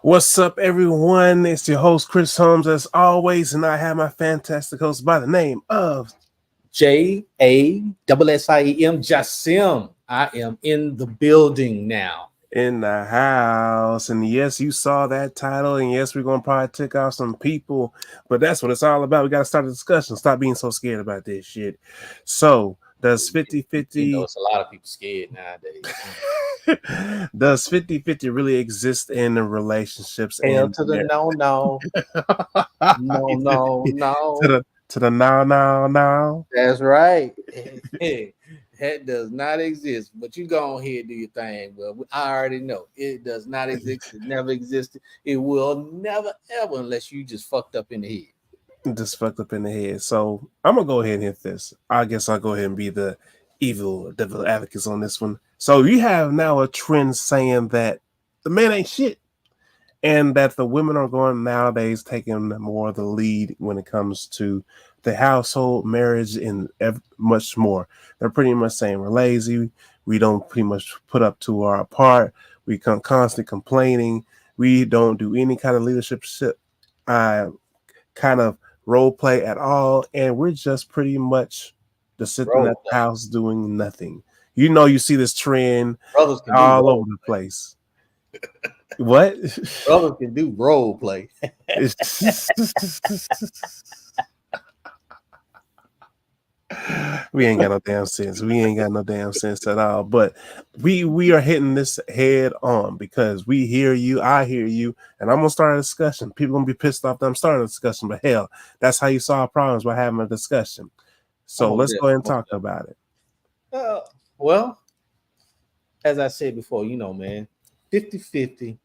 What's up, everyone? It's your host, Chris Holmes, as always, and I have my fantastic host by the name of JASSIEM Jasim. I am in the building now. In the House. And yes, you saw that title, and yes, we're going to probably take off some people, but that's what it's all about. We got to start a discussion. Stop being so scared about this shit. So, does 50-50... it's a lot of people scared nowadays. Does 50-50 really exist in the relationships? Hell to the no. No. To the no. That's right. That does not exist. But you go ahead and do your thing. Well, I already know it does not exist. It never existed. It will never ever unless you just fucked up in the head. Just fucked up in the head. So I'm gonna go ahead and hit this. I guess I'll go ahead and be the evil devil advocates on this one. So you have now a trend saying that the man ain't shit, and that the women are going nowadays taking more of the lead when it comes to the household, marriage, and much more. They're pretty much saying we're lazy. We don't pretty much put up to our part. We come constantly complaining. We don't do any kind of leadership kind of role play at all, and we're just pretty much just sitting at the house doing nothing. You know, you see this trend all over the place. What? Brothers can do role play. We ain't got no damn sense. We ain't got no damn sense at all. But we are hitting this head on because we hear you, I hear you, and I'm gonna start a discussion. People gonna be pissed off that I'm starting a discussion, but hell, that's how you solve problems by having a discussion. So let's go ahead and talk about it. Well, as I said before, you know, man, 50-50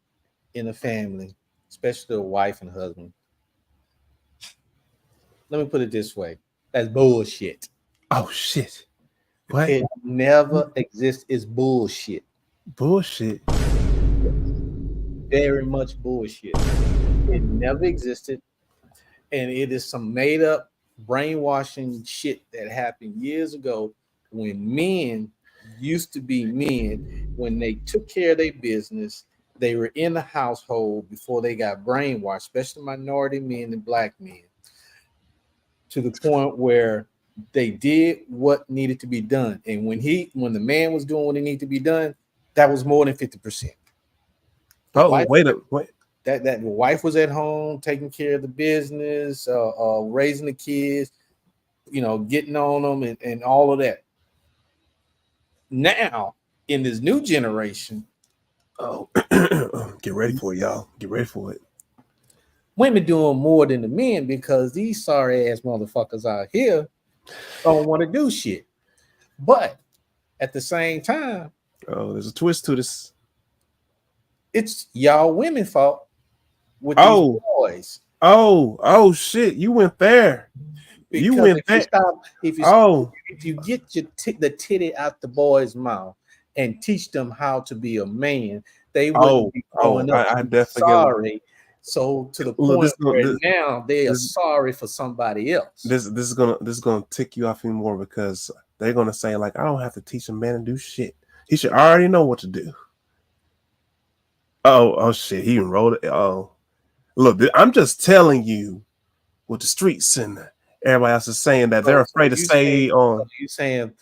in a family, especially a wife and husband. Let me put it this way. That's bullshit. Oh, shit. What? It never exists. It's bullshit. Bullshit? Very much bullshit. It never existed. And it is some made up brainwashing shit that happened years ago when men used to be men, when they took care of their business. They were in the household before they got brainwashed, especially minority men and black men, to the point where they did what needed to be done. And when the man was doing what needed to be done, that was more than 50%. That the wife was at home taking care of the business, raising the kids, you know, getting on them and all of that. Now, in this new generation, get ready for it, y'all. Get ready for it. Women doing more than the men because these sorry ass motherfuckers out here don't want to do shit. But at the same time, there's a twist to this. It's y'all women fault with these boys. Oh shit! You went there. Because you went there. If you get the titty out the boy's mouth and teach them how to be a man, they wouldn't be growing up. I definitely sorry. So to the point where now they are sorry for somebody else. This is gonna tick you off even more because they're gonna say like, I don't have to teach a man to do shit. He should already know what to do. Oh shit! He even wrote it. Oh, look, I'm just telling you what the streets and everybody else is saying that they're afraid to say on. You saying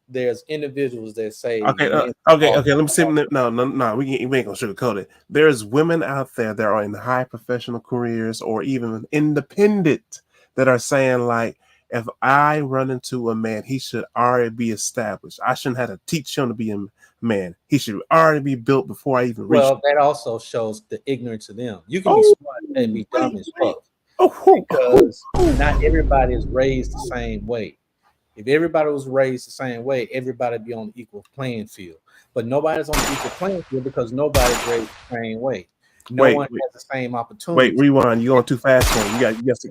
there's individuals that say okay. Let me see. No. We ain't gonna sugarcoat it. There's women out there that are in high professional careers or even independent that are saying like, if I run into a man, he should already be established. I shouldn't have to teach him to be a man. He should already be built before I even reach. Well, that also shows the ignorance of them. You can be smart and be dumb as fuck. Because not everybody is raised the same way. If everybody was raised the same way, everybody would be on the equal playing field. But nobody's on the equal playing field because nobody's raised the same way. No one has the same opportunity. Wait, rewind. You're going too fast. You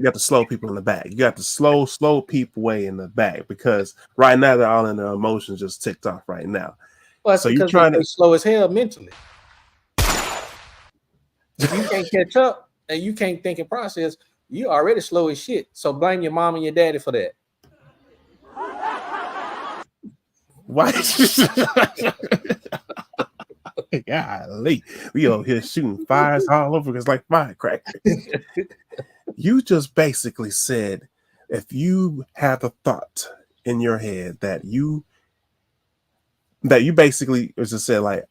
got to slow people in the back. You got to slow people way in the back because right now they're all in their emotions just ticked off right now. Well, so you're trying to slow as hell mentally. If you can't catch up and you can't think and process, you already slow as shit. So blame your mom and your daddy for that. Why? Golly, we over here shooting fires all over us like firecrackers. You just basically said, if you have a thought in your head that you basically just said, like,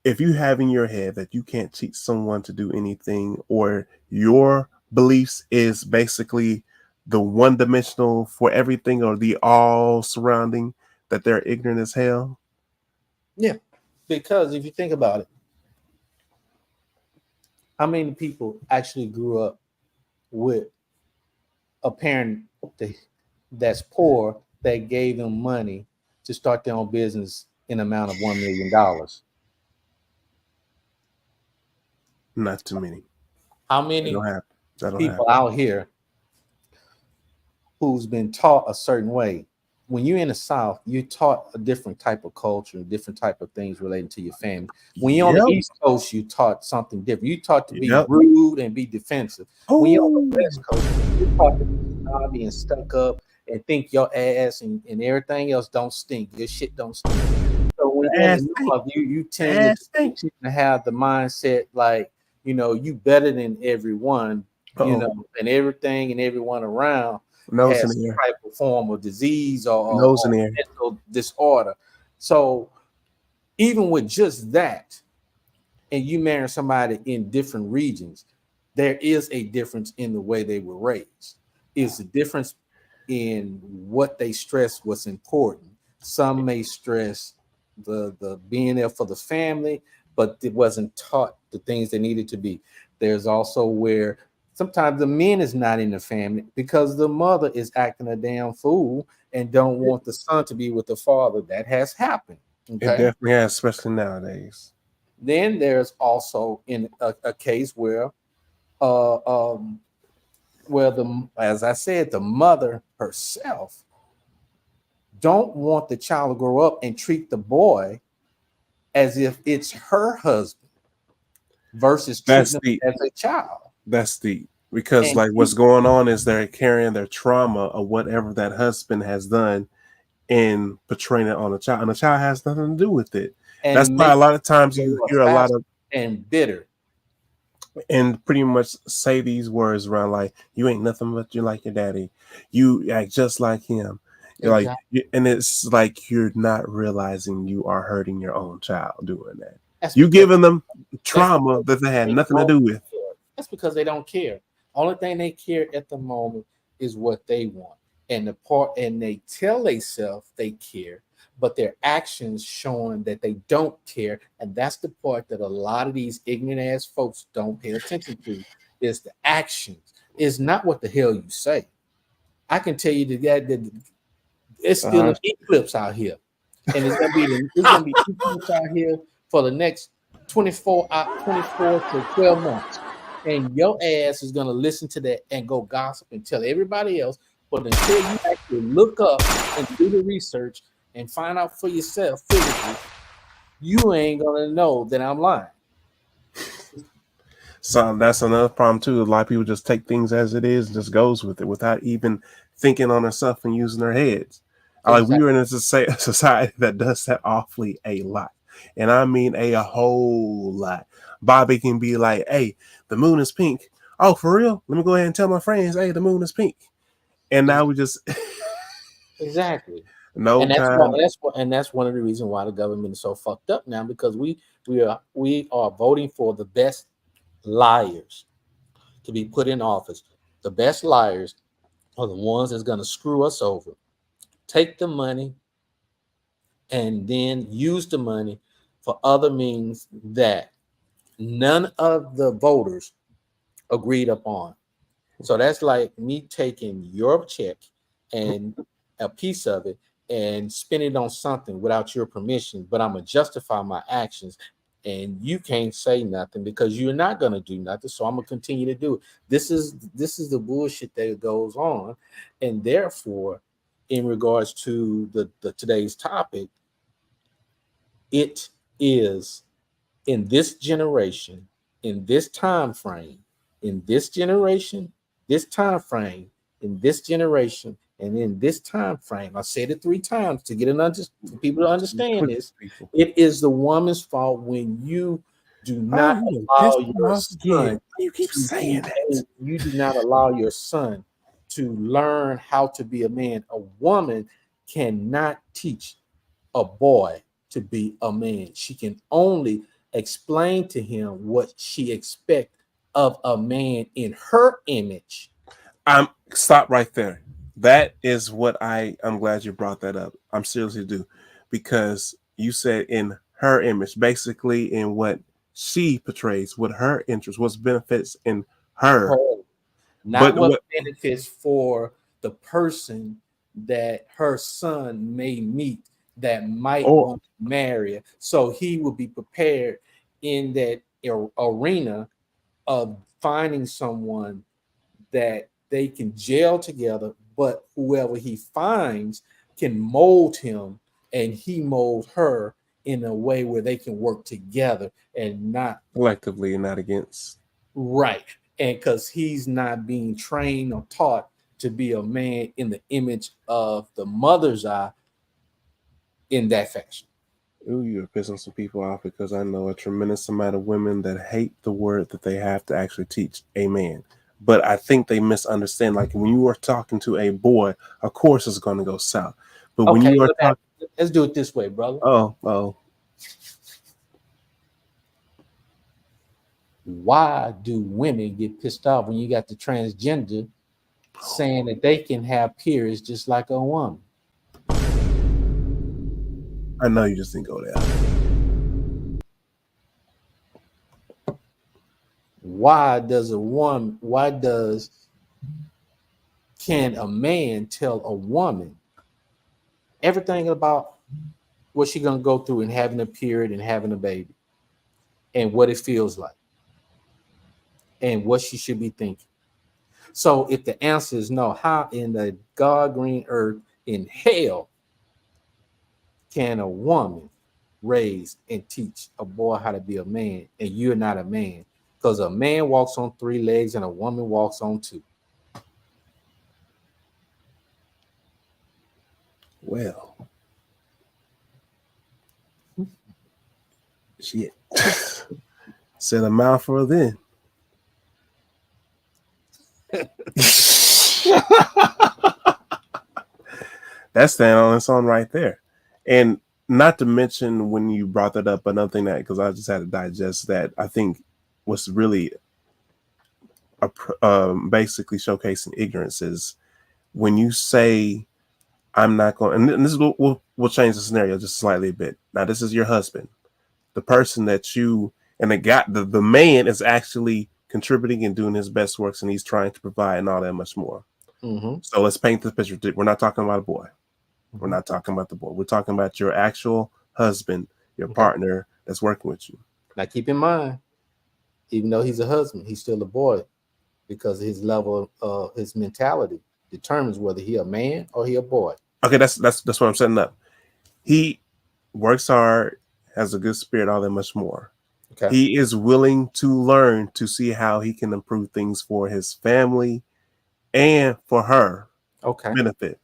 if you have in your head that you can't teach someone to do anything, or your beliefs is basically the one dimensional for everything, or the all surrounding, that they're ignorant as hell. Yeah, because if you think about it, how many people actually grew up with a parent that's poor that gave them money to start their own business in amount of $1 million? Not too many. How That many don't happen. That don't people happen. out here who's been taught a certain way? When you're in the South, you're taught a different type of culture, different type of things relating to your family. When you're on the Yep. East Coast, you're taught something different. You're taught to be Yep. rude and be defensive. When you're on the Oh, West Coast, you're taught to be snobby and stuck up and think your ass and everything else don't stink. Your shit don't stink. So when you're in ass the stink. North, you tend Ass stink. to have the mindset like, you better than everyone, Uh-oh. and everything and everyone around Nose in has the some air. type of form of disease Nose in or the air. mental disorder. So even with just that, and you marry somebody in different regions, there is a difference in the way they were raised. It's a difference in what they stress what's important. Some may stress the being there for the family, but it wasn't taught the things they needed to be. There's also where sometimes the men is not in the family because the mother is acting a damn fool and don't want the son to be with the father. That has happened. It Okay. definitely has, especially nowadays. Then there's also in a case uh, um, where as I said, the mother herself don't want the child to grow up and treat the boy as if it's her husband versus That's treating him the as a child. because, And like, what's going on is they're carrying their trauma of whatever that husband has done and portraying it on a child, and the child has nothing to do with it. That's and why a make lot of times them you grow hear a lot fast of and bitter. and pretty much say these words around, like, you ain't nothing but you like your daddy, you act just like him. You're like, Exactly. and it's like you're not realizing you are hurting your own child doing that. That's You because giving them that's trauma that they had they nothing to don't do with. care. That's because they don't care. Only thing they care at the moment is what they want. And they tell themselves they care, but their actions showing that they don't care. And that's the part that a lot of these ignorant ass folks don't pay attention to is the actions. It's not what the hell you say. I can tell you that it's still Uh-huh. an eclipse out here. And it's gonna be eclipse out here for the next 24 to 12 months. And your ass is gonna listen to that and go gossip and tell everybody else. But until you actually look up and do the research and find out for yourself physically, you ain't gonna know that I'm lying. So that's another problem too. A lot of people just take things as it is and just goes with it without even thinking on themselves and using their heads. Like, we Exactly. were in a society that does that awfully a lot, and I mean a whole lot. Bobby can be like, "Hey, the moon is pink." Oh, for real? Let me go ahead and tell my friends, "Hey, the moon is pink." And now we just Exactly. no And kind. that's one of the reasons why the government is so fucked up now because we are voting for the best liars to be put in office. The best liars are the ones that's going to screw us over, take the money, and then use the money for other means that none of the voters agreed upon. So that's like me taking your check and a piece of it and spend it on something without your permission, but I'm gonna justify my actions. And you can't say nothing because you're not gonna do nothing. So I'm gonna continue to do it. This is the bullshit that goes on, and therefore, in regards to the today's topic, it is in this generation, in this time frame, in this generation, this time frame, in this generation, And in this time frame, I said it 3 times to get for people to understand this. People. It is the woman's fault when you do not you allow pissed me your off again. son. You keep to saying be that. You do not allow your son to learn how to be a man. A woman cannot teach a boy to be a man. She can only explain to him what she expects of a man in her image. I'm stop right there. That is what I'm glad you brought that up. I'm seriously do, because you said in her image, basically in what she portrays, what her interest, what's benefits in her. Not what what benefits for the person that her son may meet that might want to marry her. So he will be prepared in that arena of finding someone that they can gel together, but whoever he finds can mold him and he molds her in a way where they can work together and not collectively and not against. Right. And because he's not being trained or taught to be a man in the image of the mother's eye in that fashion. Ooh, you're pissing some people off, because I know a tremendous amount of women that hate the word that they have to actually teach a man. But I think they misunderstand. Like when you are talking to a boy, of course it's going to go south. But when you are talking, let's do it this way, brother. Oh. Why do women get pissed off when you got the transgender saying that they can have periods just like a woman? I know you just didn't go there. Can a man tell a woman everything about what she's gonna go through and having a period and having a baby and what it feels like and what she should be thinking? So if the answer is no, how in the God green earth in hell can a woman raise and teach a boy how to be a man and you're not a man? Because a man walks on 3 legs and a woman walks on 2. Well, shit. Said a mouthful then. That's standing on its own right there. And not to mention, when you brought that up, another thing that, because I just had to digest that, I think what's really basically showcasing ignorance is when you say, I'm not going, and this is we'll change the scenario just slightly a bit. Now, this is your husband, the person that you, and the man is actually contributing and doing his best works, and he's trying to provide and all that much more. Mm-hmm. So let's paint the picture. We're not talking about a boy. We're not talking about the boy. We're talking about your actual husband, your partner that's working with you. Now, keep in mind, even though he's a husband, he's still a boy, because his level of his mentality determines whether he a man or he a boy. Okay, that's what I'm setting up. He works hard, has a good spirit, all that much more. Okay. He is willing to learn to see how he can improve things for his family and for her benefit.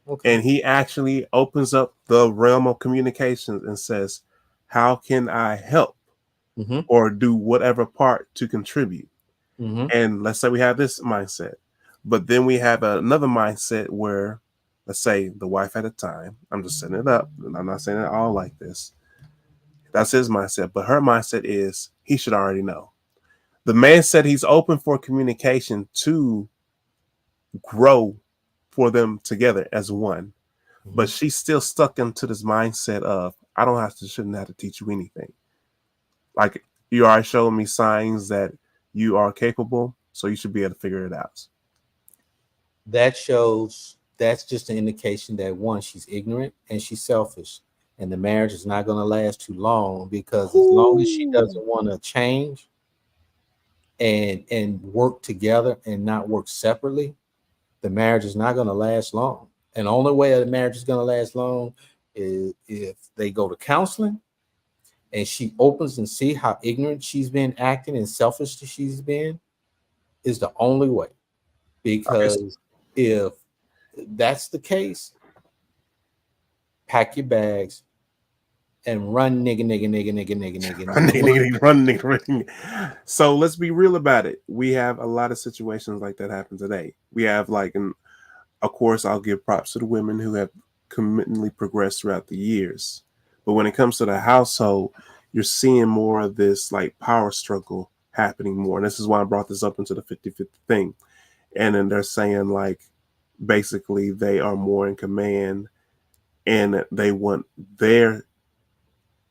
Okay. And he actually opens up the realm of communications and says, how can I help or do whatever part to contribute? And let's say we have this mindset, but then we have another mindset where, let's say the wife at a time, I'm just setting it up, and I'm not saying it all like this. That's his mindset, but her mindset is he should already know. The man said he's open for communication to grow for them together as one, but she's still stuck into this mindset of I shouldn't have to teach you anything. Like, you already showed me signs that you are capable, so you should be able to figure it out. That's just an indication that, one, she's ignorant and she's selfish, and the marriage is not going to last too long, because as long as she doesn't want to change and work together and not work separately, the marriage is not going to last long. And the only way the marriage is going to last long is if they go to counseling and she opens and see how ignorant she's been acting and selfish she's been, is the only way. Because if that's the case, pack your bags and run, nigga. Run, nigga. So let's be real about it. We have a lot of situations like that happen today. We have like, and of course, I'll give props to the women who have committedly progressed throughout the years. But when it comes to the household, you're seeing more of this like power struggle happening more. And this is why I brought this up into the 50-50 thing. And then they're saying like basically they are more in command and they want their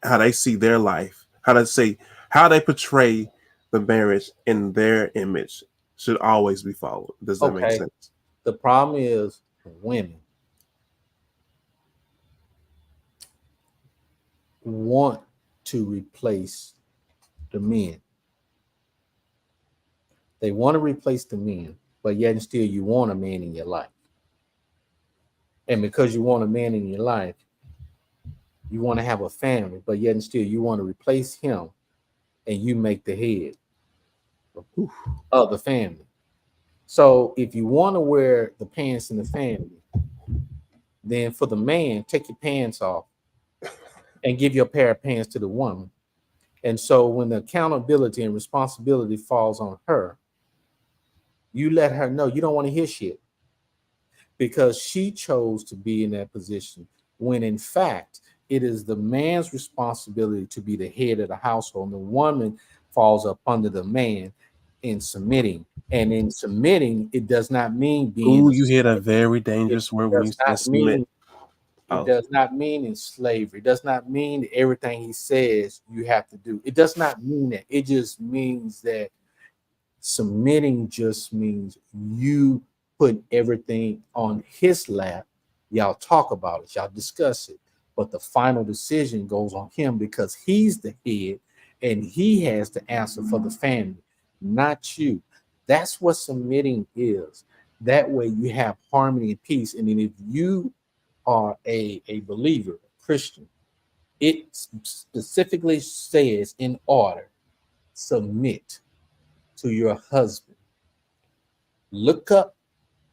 how they see their life, how they portray the marriage in their image should always be followed. Does that make sense? The problem is women want to replace the men. They want to replace the men, but yet and still you want a man in your life. And because you want a man in your life, you want to have a family, but yet and still you want to replace him and you make the head of the family. So if you want to wear the pants in the family, then for the man, take your pants off and give your pair of pants to the woman. And so when the accountability and responsibility falls on her, you let her know you don't want to hear shit because she chose to be in that position when in fact it is the man's responsibility to be the head of the household. And the woman falls up under the man in submitting. And in submitting, it does not mean being. Ooh, you hit a very dangerous word when you said submit. It does not mean in slavery. It does not mean that everything he says you have to do. It does not mean that. It just means that submitting just means you put everything on his lap. Y'all talk about it. Y'all discuss it. But the final decision goes on him because he's the head and he has the answer for the family, not you. That's what submitting is. That way you have harmony and peace. And then if you are a believer, a Christian, it specifically says in order, submit to your husband. Look up.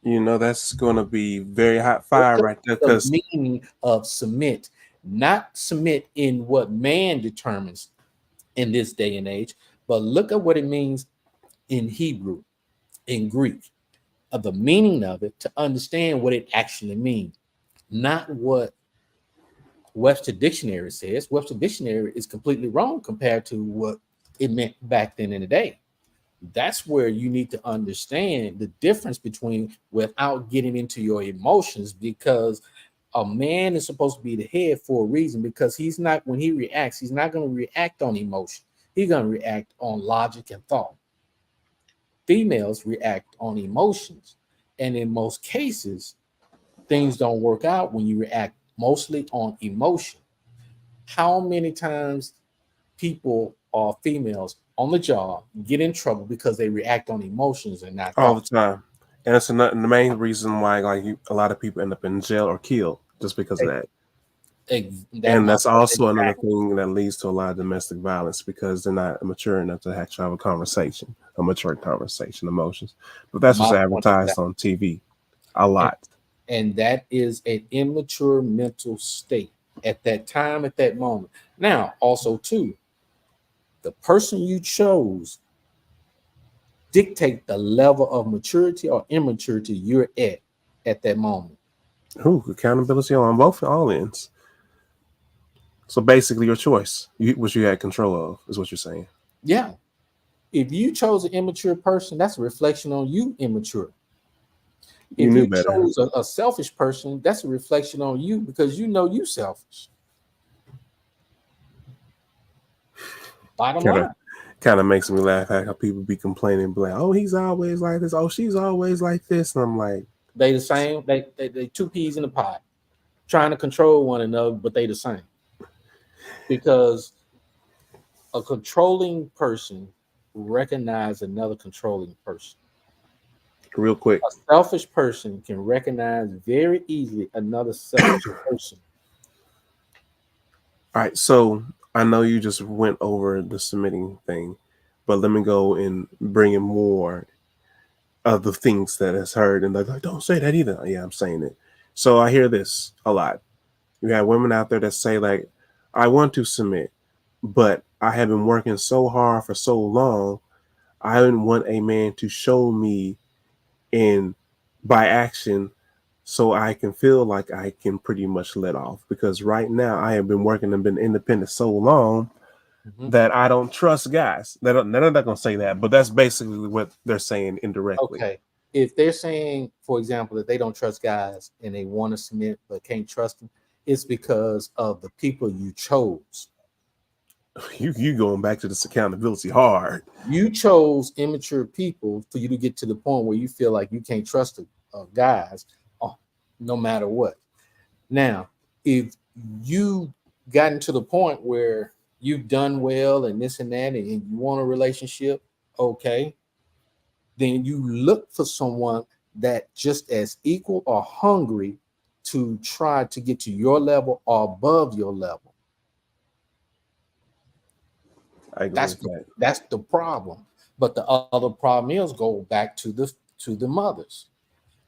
You know, that's going to be very hot fire right there. Because the meaning of submit, not submit in what man determines in this day and age, but look at what it means in Hebrew, in Greek, of the meaning of it to understand what it actually means, not what Webster Dictionary says. Webster Dictionary is completely wrong compared to what it meant back then in the day. That's where you need to understand the difference between without getting into your emotions, because a man is supposed to be the head for a reason, because he's not, when he reacts, he's not going to react on emotion. He's going to react on logic and thought. Females react on emotions. And in most cases, things don't work out when you react mostly on emotion. How many times people or females on the job get in trouble because they react on emotions and not all the time? And it's the main reason why a lot of people end up in jail or killed just because of that. And that's also another thing that leads to a lot of domestic violence because they're not mature enough to actually have a conversation, a mature conversation, emotions. But that's what's advertised on TV a lot. And that is an immature mental state at that time, at that moment. Now, also, too, the person you chose dictate the level of maturity or immaturity you're at that moment. Ooh, accountability on all ends. So basically, your choice, what you had control of, is what you're saying. Yeah. If you chose an immature person, that's a reflection on you immature. If you chose a selfish person, that's a reflection on you because you know you selfish. Bottom line. Kind of makes me laugh at how people be complaining, like, "Oh, he's always like this. Oh, she's always like this." And I'm like, they the same. They two peas in a pot, trying to control one another, but they the same. Because a controlling person recognizes another controlling person. Real quick, a selfish person can recognize very easily another selfish person. All right, so I know you just went over the submitting thing, but let me go and bring in more of the things that has heard, and they're like, don't say that either. Yeah, I'm saying it. So I hear this a lot. You have women out there that say like, I want to submit, but I have been working so hard for so long. I didn't want a man to show me in by action so I can feel like I can pretty much let off, because right now I have been working and been independent so long that I don't trust guys. They're not gonna say that, but that's basically what they're saying indirectly. Okay. If they're saying, for example, that they don't trust guys and they want to submit but can't trust them, it's because of the people you chose. You going back to this accountability hard. You chose immature people for you to get to the point where you feel like you can't trust the guys, no matter what. Now, if you gotten to the point where you've done well and this and that, and you want a relationship, okay, then you look for someone that just as equal or hungry to try to get to your level or above your level. I agree with that. That's the problem. But the other problem is go back to the mothers.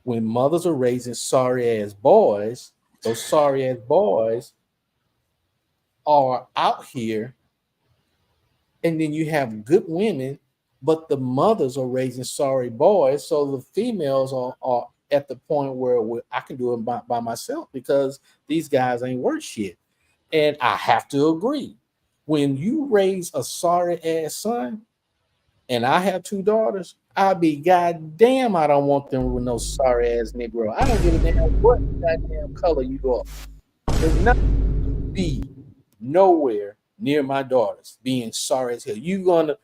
When mothers are raising sorry ass boys, those sorry ass boys are out here, and then you have good women, but the mothers are raising sorry boys. So the females are at the point where I can do it by myself because these guys ain't worth shit. And I have to agree. When you raise a sorry ass son, and I have 2 daughters, I'll be goddamn, I don't want them with no sorry ass Negro. I don't give a damn what goddamn color you are. There's not be nowhere near my daughters being sorry as hell.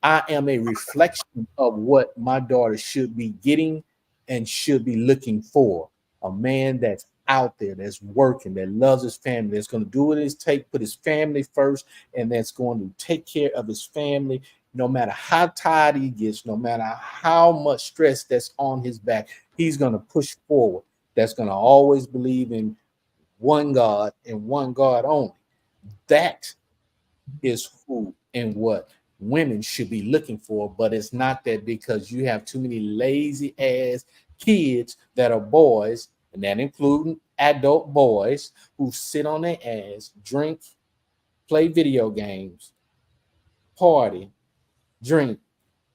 I am a reflection of what my daughter should be getting and should be looking for. A man that's out there, that's working, that loves his family, that's going to do what it takes, put his family first, and that's going to take care of his family no matter how tired he gets, no matter how much stress that's on his back. He's going to push forward. That's going to always believe in one God and one God only. That is who and what women should be looking for, but it's not that, because you have too many lazy ass kids that are boys, and that including adult boys who sit on their ass, drink, play video games, party, drink,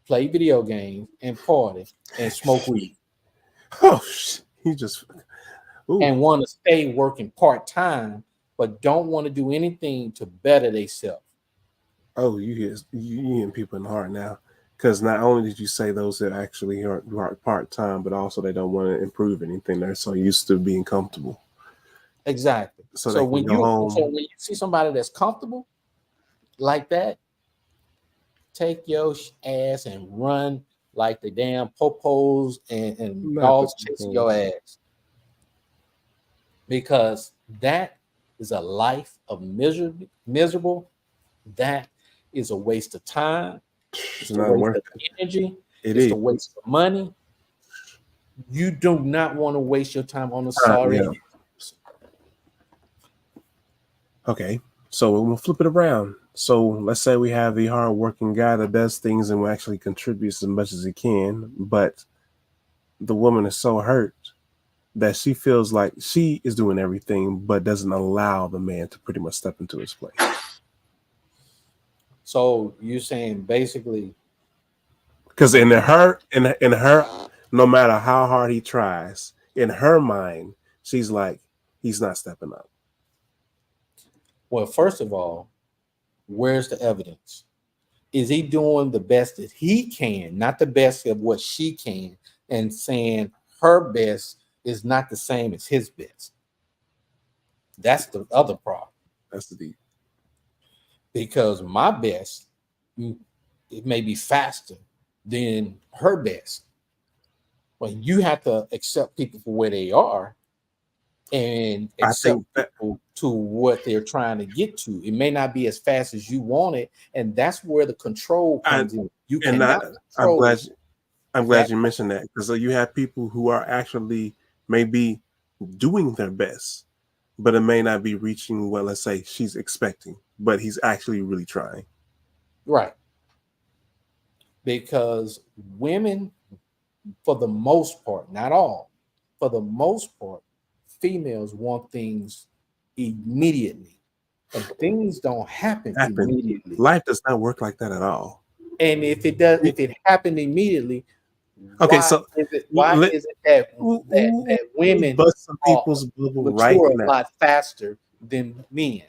play video games, and party, and smoke weed. Oh, he just and want to stay working part-time, but don't want to do anything to better themselves. Oh, you hitting people in the heart now. Because not only did you say those that actually are part-time, but also they don't want to improve anything. They're so used to being comfortable. Exactly. So when you see somebody that's comfortable like that, take your ass and run like the damn popos and dogs chasing your ass. Because that is a life of miserable. That is a waste of time. It's a waste of energy. It's a waste of money. You do not want to waste your time on a sorry. Yeah. Okay, so we're gonna flip it around. So let's say we have the hard-working guy that does things and will actually contributes as much as he can, but the woman is so hurt that she feels like she is doing everything, but doesn't allow the man to pretty much step into his place. So you're saying basically, because in her, no matter how hard he tries, in her mind, she's like, he's not stepping up. Well, first of all, where's the evidence? Is he doing the best that he can, not the best of what she can, and saying her best is not the same as his best? That's the other problem. That's the deep. Because my best, it may be faster than her best. But you have to accept people for where they are and accept people to what they're trying to get to. It may not be as fast as you want it, and that's where the control comes in. You cannot control. I'm glad you mentioned that, because you have people who are actually maybe doing their best, but it may not be reaching what, let's say, she's expecting, but he's actually really trying. Right. Because women for the most part, not all, for the most part, females want things immediately, and things don't happen Happen. immediately. Life does not work like that at all. And if it does, if it happened immediately, Okay, why so is it? Why let, is it that let me women bust some are people's bubble right mature a now. lot faster than men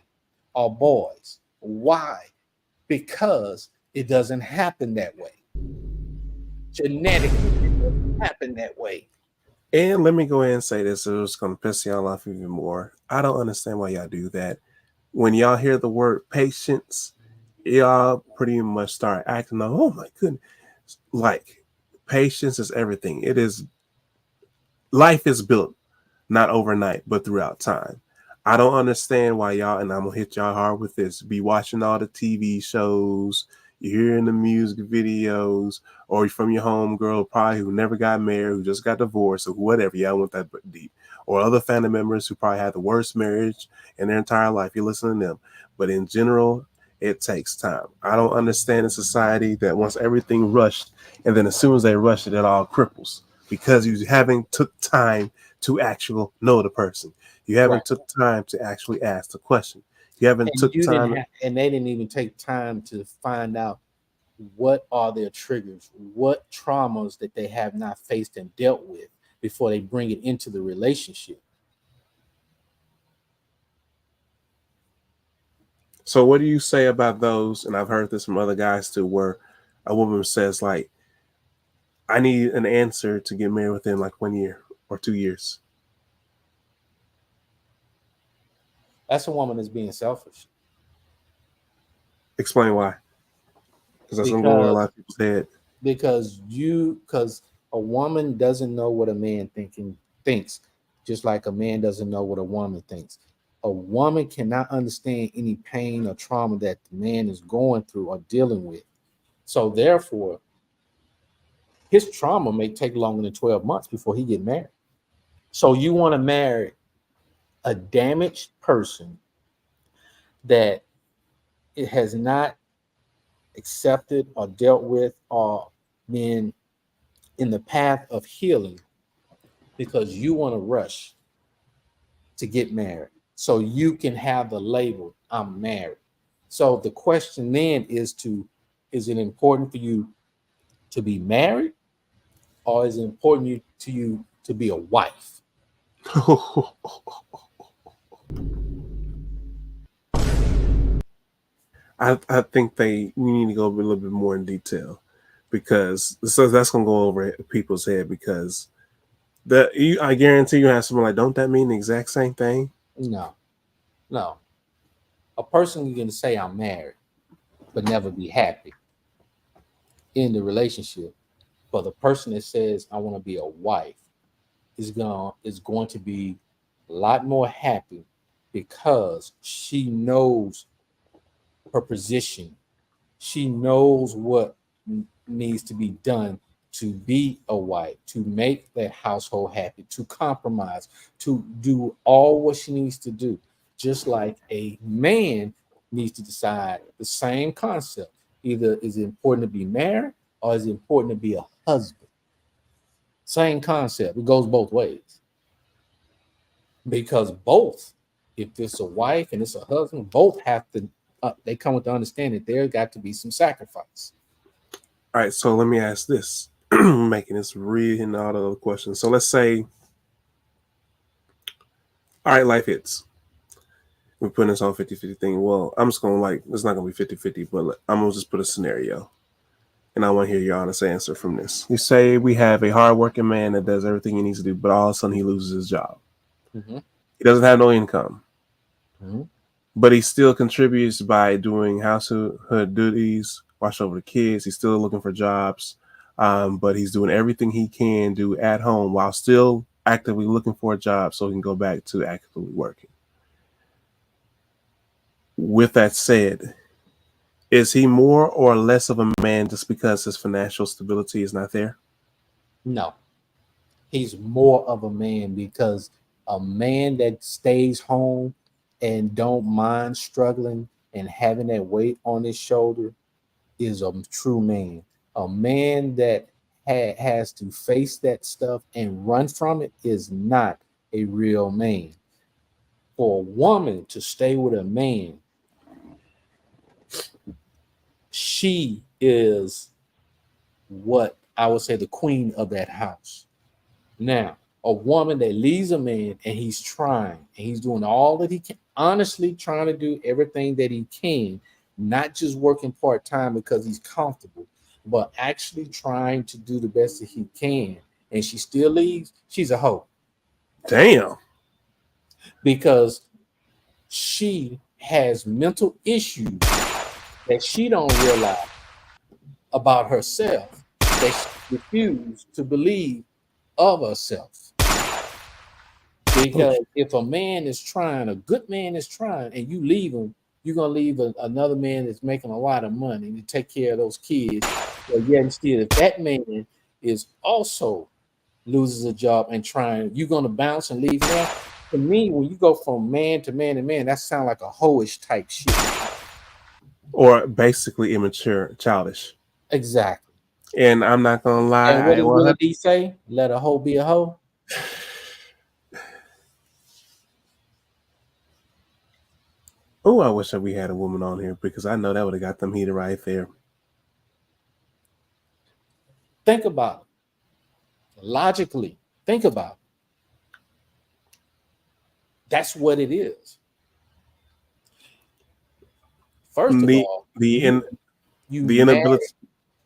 or boys? Why? Because it doesn't happen that way. Genetically, it doesn't happen that way. And let me go ahead and say this, so it's going to piss y'all off even more. I don't understand why y'all do that. When y'all hear the word patience, y'all pretty much start acting like, oh my goodness. Like, patience is everything. It is, life is built not overnight, but throughout time. I don't understand why y'all, and I'm gonna hit y'all hard with this, be watching all the TV shows, you're hearing the music videos, or from your homegirl probably who never got married, who just got divorced, or whatever. Y'all want that deep. Or other family members who probably had the worst marriage in their entire life. You listen to them. But in general, it takes time. I don't understand a society that wants everything rushed, and then as soon as they rush it, it all cripples because you haven't took time to actually know the person. You haven't Right. took time to actually ask the question. You haven't And took you didn't time. have, and they didn't even take time to find out what are their triggers, what traumas that they have not faced and dealt with before they bring it into the relationship. So what do you say about those? And I've heard this from other guys too, where a woman says like, I need an answer to get married within like 1 year or 2 years. That's a woman that's being selfish. Explain why. Because that's gonna go over a Because lot of people's head. because a woman doesn't know what a man thinks, just like a man doesn't know what a woman thinks. A woman cannot understand any pain or trauma that the man is going through or dealing with. So therefore, his trauma may take longer than 12 months before he get married. So you want to marry a damaged person that it has not accepted or dealt with or been in the path of healing because you want to rush to get married so you can have the label I'm married. So the question then is it important for you to be married or is it important to you to be a wife? I think we need to go a little bit more in detail because so that's gonna go over people's head because I guarantee you have someone like, don't that mean the exact same thing? No, no. A person can say I'm married but never be happy in the relationship. But the person that says I want to be a wife is going to be a lot more happy because she knows her position. She knows what needs to be done to be a wife, to make that household happy, to compromise, to do all what she needs to do. Just like a man needs to decide the same concept. Either is it important to be married or is it important to be a husband? Same concept. It goes both ways. Because both, if it's a wife and it's a husband, both have to, they come with the understanding that there got to be some sacrifice. All right, so let me ask this, making this reading all the other questions. So let's say, all right, life hits. We're putting this on 50-50 thing. Well, I'm just going to it's not going to be 50-50, but I'm going to just put a scenario. And I want to hear your honest answer from this. You say we have a hardworking man that does everything he needs to do, but all of a sudden he loses his job. Mm-hmm. He doesn't have no income. Mm-hmm. But he still contributes by doing household duties, watch over the kids. He's still looking for jobs, but he's doing everything he can do at home while still actively looking for a job so he can go back to actively working. With that said, is he more or less of a man just because his financial stability is not there? No, he's more of a man because a man that stays home and don't mind struggling and having that weight on his shoulder is a true man. A man that has to face that stuff and run from it is not a real man. For a woman to stay with a man, she is what I would say the queen of that house. Now, a woman that leaves a man and he's trying and he's doing all that he can, honestly trying to do everything that he can, not just working part time because he's comfortable, but actually trying to do the best that he can, and she still leaves, she's a hoe Damn. because she has mental issues that she don't realize about herself that she refused to believe of herself. Because if a man is trying, a good man is trying, and you leave him, you're gonna leave another man that's making a lot of money to take care of those kids. But yet and still, if that man is also loses a job and trying, you're gonna bounce and leave him. To me, when you go from man to man to man, that sounds like a hoish type shit. Or basically immature, childish. Exactly. And I'm not gonna lie. And what did Willie D say? Let a hoe be a hoe. Oh, I wish that we had a woman on here because I know that would have got them heated right there. Think about it. Logically, think about it. That's what it is. First of all, the inability, inability,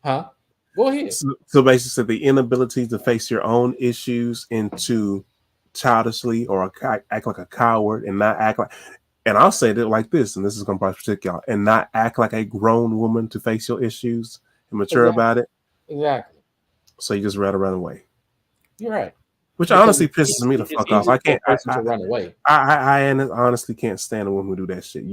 huh? Go ahead. So basically, the inability to face your own issues and to childishly or act like a coward and not act like. And I'll say it like this, and this is going to probably protect y'all, and not act like a grown woman to face your issues and mature about it. Exactly. So you just rather run away. You're right. Which honestly pisses me the fuck off. I can't. To run away. I honestly can't stand a woman who do that shit.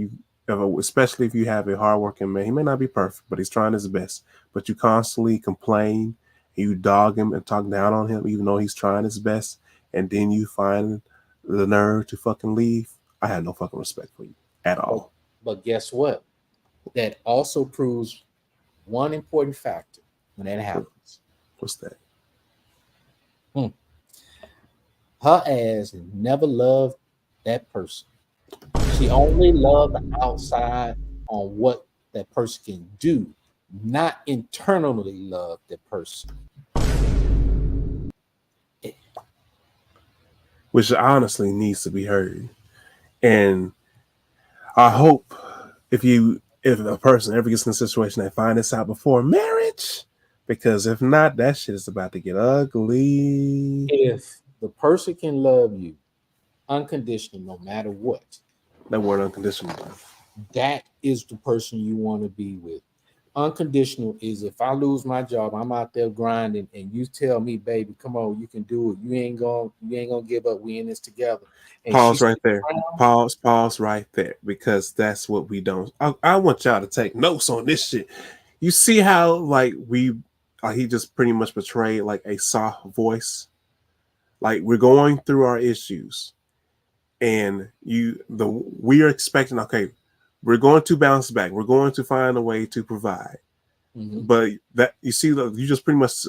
Especially if you have a hardworking man. He may not be perfect, but he's trying his best. But you constantly complain, you dog him and talk down on him, even though he's trying his best, and then you find the nerve to fucking leave. I have no fucking respect for you at all. But guess what? That also proves one important factor when that happens. What's that? Her ass never loved that person. She only loved the outside on what that person can do, not internally love that person. Which honestly needs to be heard. And I hope if a person ever gets in a situation, they find this out before marriage, because if not, that shit is about to get ugly. If the person can love you unconditional, no matter what, that word unconditional, that is the person you want to be with. Unconditional is if I lose my job, I'm out there grinding, and you tell me, baby, come on, you can do it. You ain't gonna give up. We in this together. And pause right there. Pause right there, because that's what we don't. I want y'all to take notes on this shit. You see how like he just pretty much portrayed like a soft voice. Like we're going through our issues, and we are expecting, okay, we're going to bounce back. We're going to find a way to provide. Mm-hmm. But that you see, you just pretty much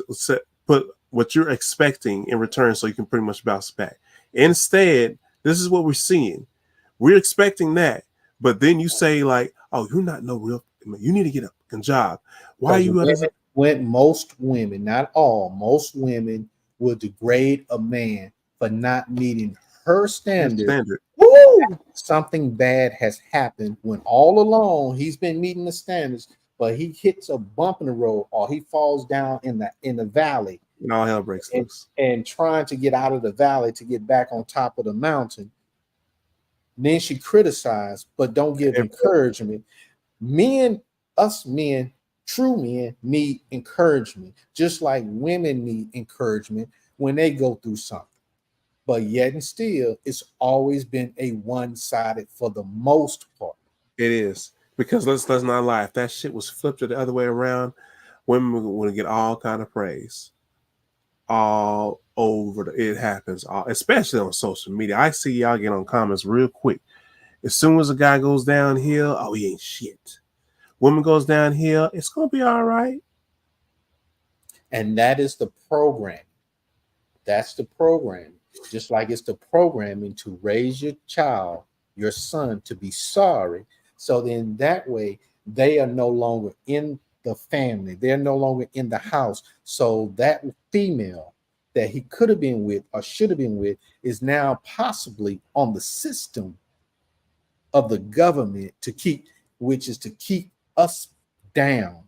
put what you're expecting in return, so you can pretty much bounce back. Instead, this is what we're seeing. We're expecting that, but then you say like, "Oh, you're not no real. You need to get a job." Why are you? When most women, not all, most women will degrade a man for not meeting her standard. Woo! Something bad has happened when all along he's been meeting the standards, but he hits a bump in the road or he falls down in the valley. And all hell breaks loose. And trying to get out of the valley to get back on top of the mountain. Then she criticized, but don't give encouragement. Us men, true men need encouragement, just like women need encouragement when they go through something. But yet and still, it's always been a one-sided for the most part. It is, because let's not lie. If that shit was flipped the other way around, women would get all kind of praise. All over it happens, especially on social media. I see y'all get on comments real quick. As soon as a guy goes downhill, oh, he ain't shit. Woman goes downhill, it's gonna be all right. And that is the program. That's the program. Just like it's the programming to raise your child, your son, to be sorry. So then that way they are no longer in the family, they're no longer in the house. So that female that he could have been with or should have been with is now possibly on the system of the government to keep, which is to keep us down,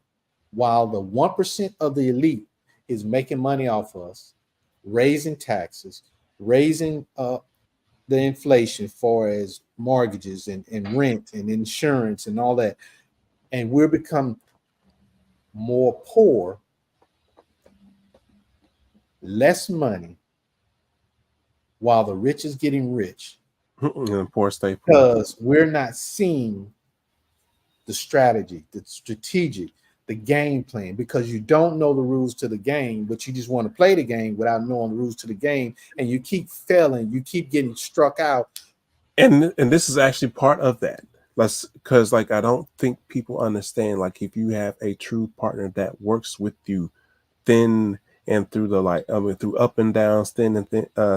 while the 1% of the elite is making money off us, raising taxes, raising the inflation for as mortgages and rent and insurance and all that. And we're become more poor, less money, while the rich is getting rich And poor stay poor. because we're not seeing the strategy, the strategic, the game plan, because you don't know the rules to the game, but you just want to play the game without knowing the rules to the game, and you keep failing, you keep getting struck out. And this is actually part of that. Because like I don't think people understand, like if you have a true partner that works with you thin and through the through up and downs, thin and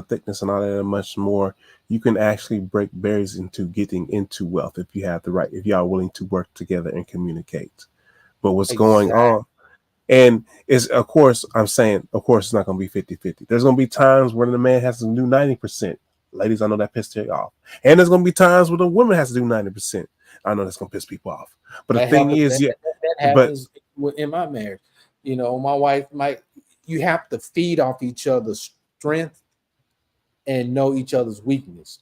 thickness and all that and much more, you can actually break barriers into getting into wealth if you have the right, if y'all are willing to work together and communicate. But what's going on, and is, of course, I'm saying, of course, it's not going to be 50-50. There's going to be times where the man has to do 90%. Ladies, I know that pisses you off. And there's going to be times where the woman has to do 90%. I know that's going to piss people off. But the thing is, that happens in my marriage. You know, my wife you have to feed off each other's strength and know each other's weakness.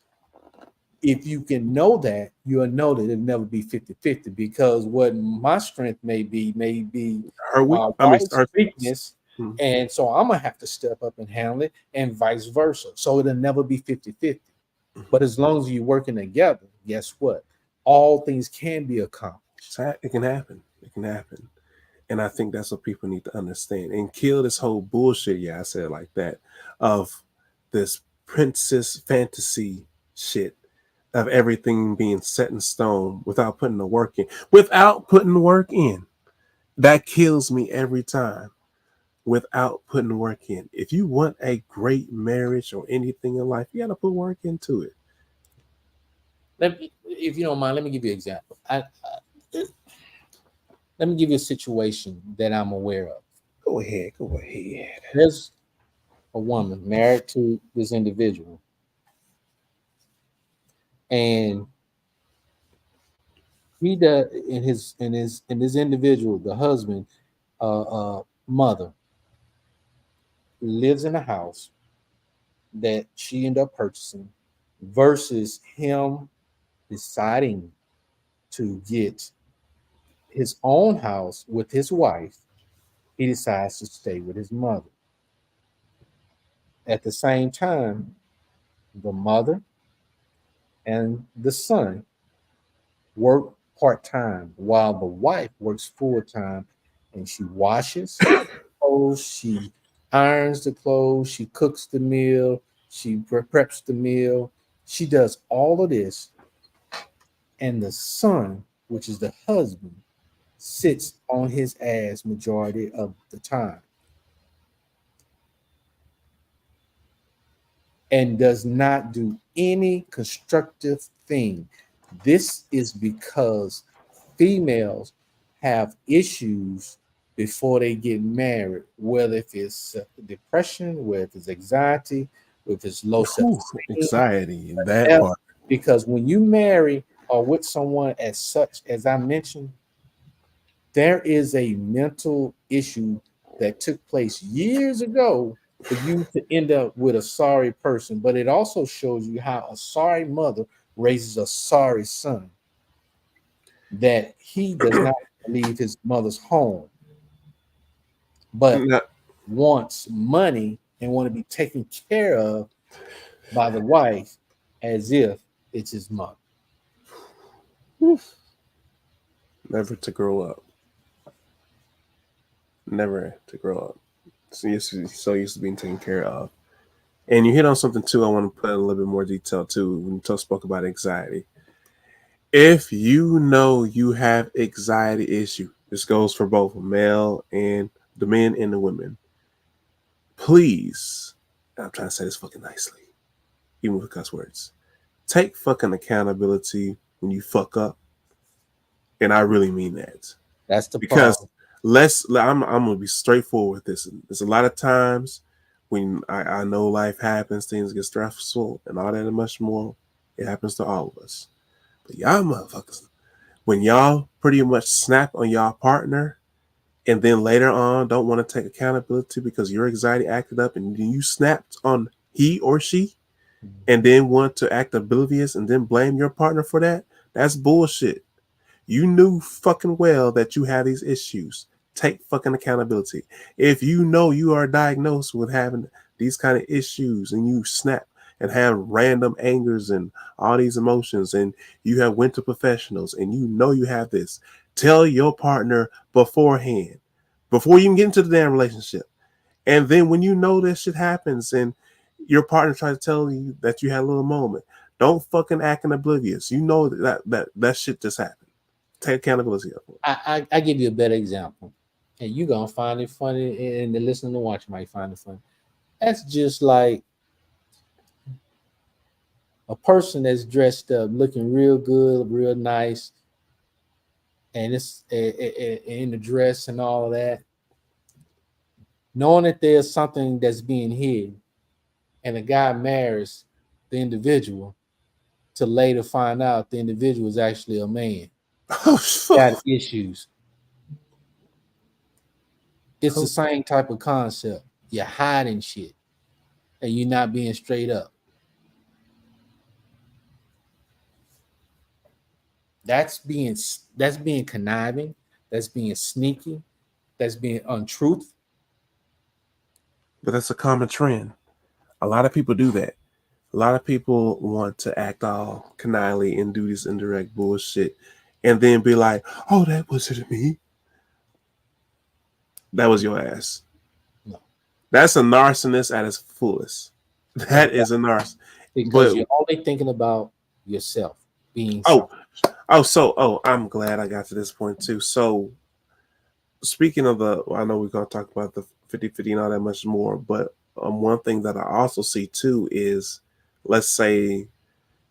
If you can know that, you'll know that it'll never be 50-50, because what my strength may be her weakness. Hmm. And so I'm going to have to step up and handle it, and vice versa. So it'll never be 50-50. But as long as you're working together, guess what? All things can be accomplished. It can happen. It can happen. And I think that's what people need to understand and kill this whole bullshit. Yeah, I said it like that, of this princess fantasy shit of everything being set in stone without putting the work in. Without putting the work in. That kills me every time. Without putting the work in. If you want a great marriage or anything in life, you got to put work into it. If you don't mind, let me give you an example. Let me give you a situation that I'm aware of. Go ahead. There's a woman married to this individual, and he does in this individual, the husband, mother, lives in a house that she ended up purchasing, versus him deciding to get his own house with his wife. He decides to stay with his mother. At the same time, the mother and the son work part-time while the wife works full-time, and she washes clothes, she irons the clothes, she cooks the meal, she preps the meal, she does all of this, and the son, which is the husband, sits on his ass majority of the time and does not do any constructive thing. This is because females have issues before they get married, whether if it's depression, whether if it's anxiety, whether if it's low self-esteem, anxiety, that part. Because when you marry or with someone as such, as I mentioned, there is a mental issue that took place years ago for you to end up with a sorry person. But it also shows you how a sorry mother raises a sorry son, that he does not leave his mother's home, but wants money and want to be taken care of by the wife as if it's his mother. Never to grow up. Never to grow up. So used to being taken care of. And you hit on something too. I want to put a little bit more detail too. When you spoke about anxiety, if you know you have anxiety issue, this goes for both male and the men and the women. please, I'm trying to say this fucking nicely, even with cuss words, take fucking accountability when you fuck up. And I really mean that. That's the Because problem. I'm gonna be straightforward with this. There's a lot of times when I know life happens, things get stressful and all that and much more. It happens to all of us. But y'all motherfuckers, when y'all pretty much snap on y'all partner and then later on don't want to take accountability because your anxiety acted up and you snapped on he or she and then want to act oblivious and then blame your partner for that, that's bullshit. You knew fucking well that you have these issues. Take fucking accountability. If you know you are diagnosed with having these kind of issues and you snap and have random angers and all these emotions and you have went to professionals and you know you have this, tell your partner beforehand, before you even get into the damn relationship. And then when you know this shit happens and your partner tries to tell you that you had a little moment, don't fucking act oblivious. You know that shit just happened. Take accountability of it. I give you a better example, and you're gonna find it funny, and the listener to watch might find it funny. That's just like a person that's dressed up, looking real good, real nice, and it's in the dress and all of that, knowing that there's something that's being hid, and a guy marries the individual to later find out the individual is actually a man. Got issues. It's the same type of concept. You're hiding shit and you're not being straight up. That's being conniving, that's being sneaky, that's being untruth. But that's a common trend. A lot of people do that. A lot of people want to act all conniving and do this indirect bullshit and then be like, oh, that wasn't me. That was your ass. No. That's a narcissist at its fullest. That is a narcissist. Because you're only thinking about yourself being I'm glad I got to this point too. So speaking of I know we're going to talk about the 50-50 and all that much more, but one thing that I also see too is, let's say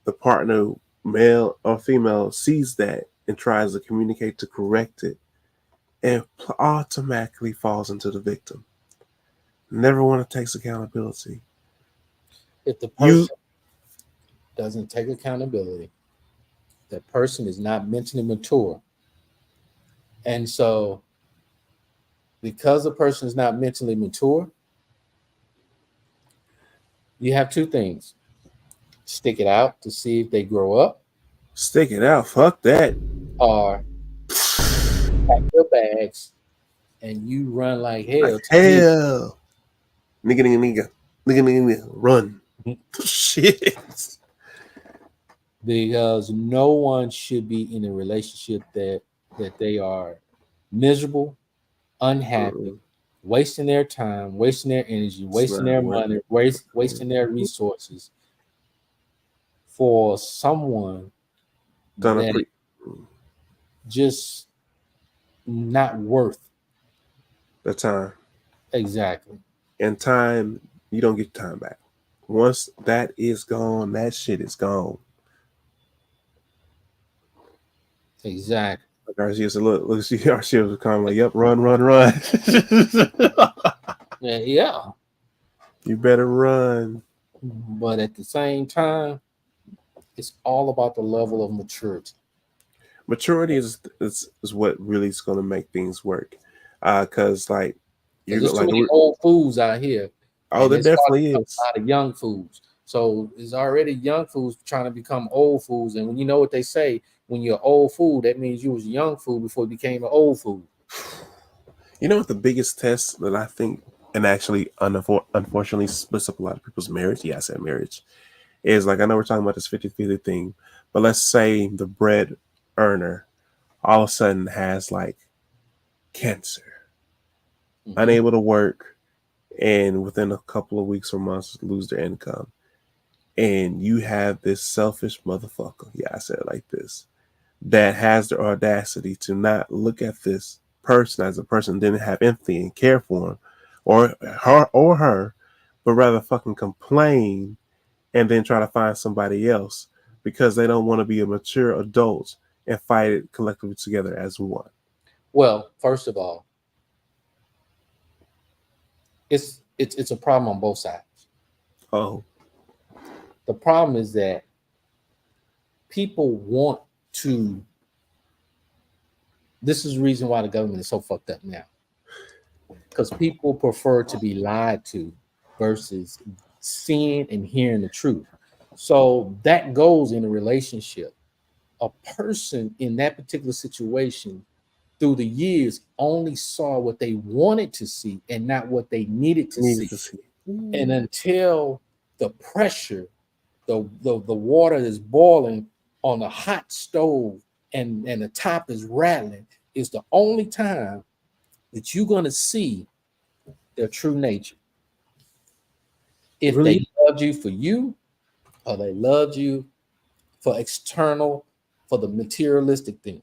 the partner, male or female, sees that and tries to communicate to correct it and automatically falls into the victim. Never want to take accountability. If the person doesn't take accountability, that person is not mentally mature. And so, because the person is not mentally mature, you have two things. Stick it out to see if they grow up. Stick it out. Fuck that. Or pack your bags and you run like hell. Like hell. Nigga. Run. Shit. Because no one should be in a relationship that they are miserable, unhappy, wasting their time, wasting their energy, wasting their money, wasting their resources for someone that just not worth the time. Exactly. And time, you don't get time back. Once that is gone, that shit is gone. Exactly. Like Garcia said, look, Garcia was kind of like, yep, run. Yeah. You better run. But at the same time, it's all about the level of maturity. Maturity is what really is going to make things work. Because like there's too many old fools out here. Oh, there definitely is a lot of young fools. So there's already young fools trying to become old fools. And when you know what they say, when you're an old fool, that means you was a young fool before you became an old fool. You know what the biggest test that I think, and actually unfortunately splits up a lot of people's marriage, yeah, I said marriage, is like, I know we're talking about this 50-50 thing, but let's say the bread earner all of a sudden has like cancer, unable to work, and within a couple of weeks or months lose their income. And you have this selfish motherfucker, yeah, I said it like this, that has the audacity to not look at this person as a person, didn't have empathy and care for him, or her, but rather fucking complain and then try to find somebody else because they don't want to be a mature adult and fight it collectively together as one. Well, first of all, it's a problem on both sides. Oh, The problem is that people want to. This is the reason why the government is so fucked up now, because people prefer to be lied to versus seeing and hearing the truth. So that goes in a relationship. A person in that particular situation through the years only saw what they wanted to see and not what they needed to see. And until the pressure, the water is boiling on a hot stove and the top is rattling, is the only time that you're going to see their true nature. If Really? they loved you for you, or they loved you for external, for the materialistic things.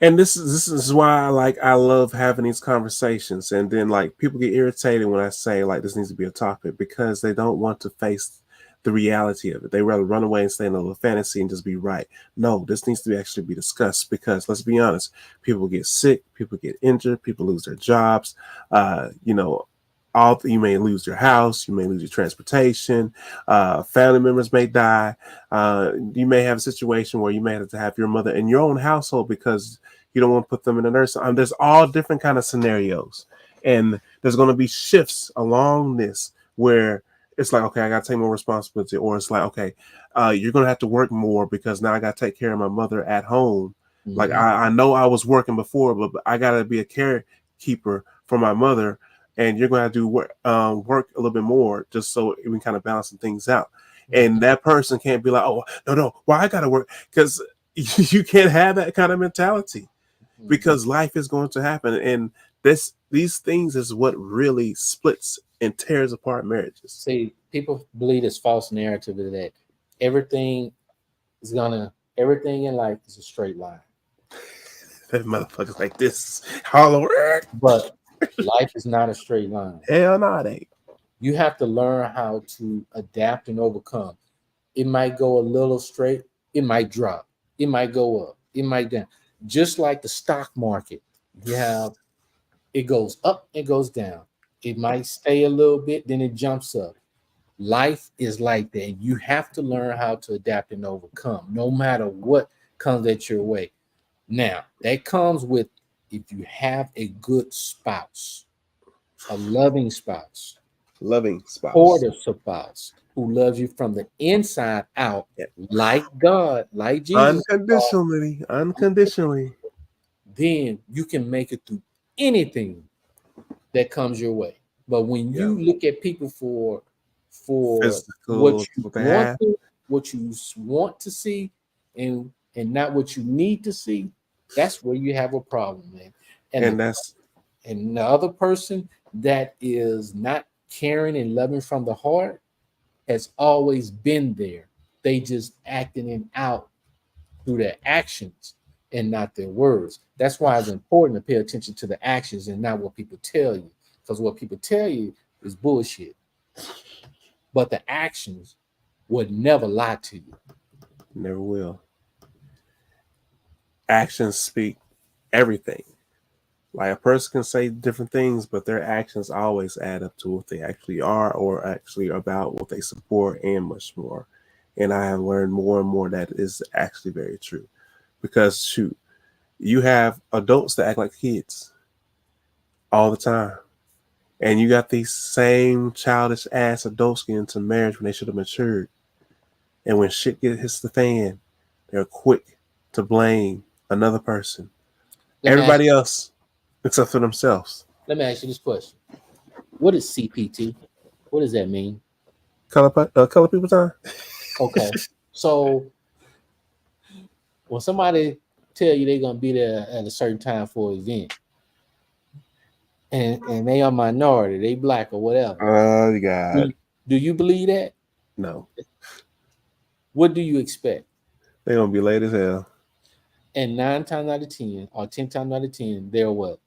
And this is why I love having these conversations. And then like people get irritated when I say like this needs to be a topic because they don't want to face the reality of it. They rather run away and stay in a little fantasy and just be right. No, this needs to be actually be discussed because let's be honest, people get sick, people get injured, people lose their jobs. You may lose your house, you may lose your transportation, family members may die. You may have a situation where you may have to have your mother in your own household because you don't want to put them in a nursing. There's all different kind of scenarios, and there's going to be shifts along this where it's like, okay, I got to take more responsibility, or it's like, okay, you're going to have to work more because now I got to take care of my mother at home. Mm-hmm. Like I know I was working before, but I got to be a carekeeper for my mother. And you're going to have to do work a little bit more just so we can kind of balance some things out. And that person can't be like, oh, no, why I got to work? Because you can't have that kind of mentality because life is going to happen. And these things is what really splits and tears apart marriages. See, people believe this false narrative that everything in life is a straight line. That motherfucker's like this hollow. But life is not a straight line. Hell no, it ain't. You have to learn how to adapt and overcome. It might go a little straight. It might drop. It might go up. It might down. Just like the stock market, it goes up, it goes down. It might stay a little bit, then it jumps up. Life is like that. You have to learn how to adapt and overcome, no matter what comes at your way. Now, that comes with if you have a good spouse, a loving spouse, supportive spouse who loves you from the inside out, like God, like Jesus, unconditionally, then you can make it through anything that comes your way. But when you look at people for what you want to see and not what you need to see, that's where you have a problem, man. And the other person that is not caring and loving from the heart has always been there. They just acting it out through their actions and not their words. That's why it's important to pay attention to the actions and not what people tell you, because what people tell you is bullshit. But the actions would never lie to you. Never will. Actions speak everything. Like a person can say different things, but their actions always add up to what they actually are or actually about what they support and much more. And I have learned more and more that is actually very true. Because shoot, you have adults that act like kids all the time. And you got these same childish ass adults getting into marriage when they should have matured. And when shit hits the fan, they're quick to blame another person. Everybody else except for themselves. Let me ask you this question. What is CPT? What does that mean? Color people time? Okay. So when somebody tell you they're going to be there at a certain time for an event, and they are minority, they black or whatever. Oh, God. Do you believe that? No. What do you expect? They're going to be late as hell. And 9 times out of 10 or 10 times out of 10, they're what?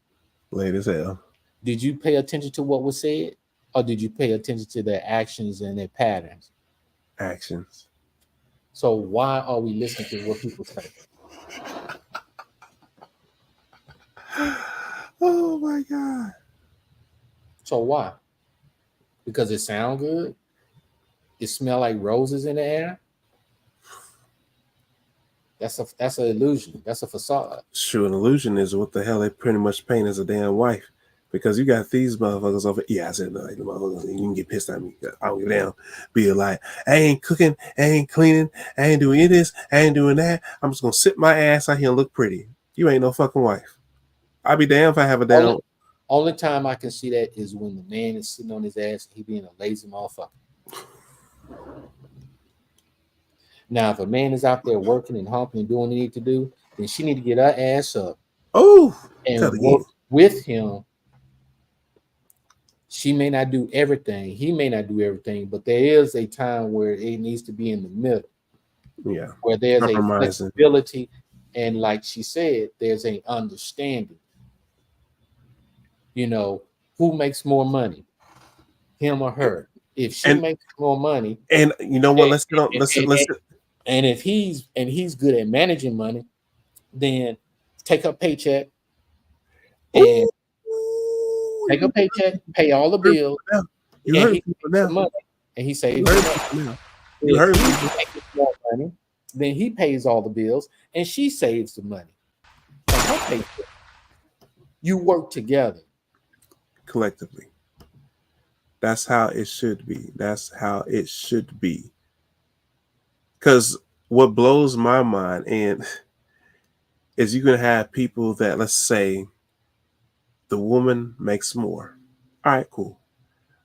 Late as hell. Did you pay attention to what was said, or did you pay attention to their actions and their patterns? Actions. So why are we listening to what people say? Oh my God. So why? Because it sound good? It smell like roses in the air? That's an illusion. That's a facade. Sure, an illusion is what the hell they pretty much paint as a damn wife. Because you got these motherfuckers over. Yeah, I said no, the motherfuckers. You can get pissed at me. I don't give a damn. Be like, I ain't cooking, I ain't cleaning, I ain't doing this, I ain't doing that. I'm just gonna sit my ass out here and look pretty. You ain't no fucking wife. I'll be damned if I have a damn. Only time I can see that is when the man is sitting on his ass and he being a lazy motherfucker. Now, if a man is out there working and humping and doing what he need to do, then she need to get her ass up Oh, and work with him. She may not do everything. He may not do everything, but there is a time where it needs to be in the middle. Yeah. Where there's a flexibility, and like she said, there's an understanding. You know, who makes more money, him or her? If she makes more money, and you know what? Let's get on. Let's. And if he's good at managing money, then take a paycheck and take a paycheck, pay all the bills. You heard people money, and he saves money. If he makes more money, then he pays all the bills, and she saves the money from her paycheck. You work together collectively. That's how it should be. That's how it should be. Because what blows my mind and is you're going to have people that, let's say, the woman makes more. All right, cool.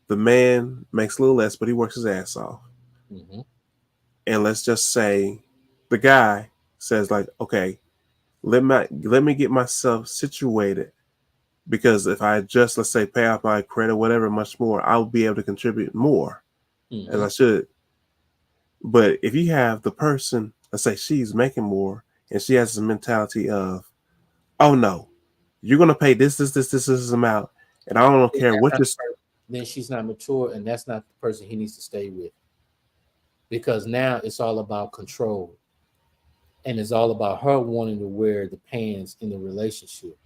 The man makes a little less, but he works his ass off. Mm-hmm. And let's just say the guy says like, okay, let me get myself situated, because if I just, let's say, pay off my credit, whatever, much more, I'll be able to contribute more as I should. But if you have the person, let's say she's making more, and she has the mentality of, oh no, you're gonna pay this amount, and I don't care what you're. Then she's not mature, and that's not the person he needs to stay with. Because now it's all about control, and it's all about her wanting to wear the pants in the relationship.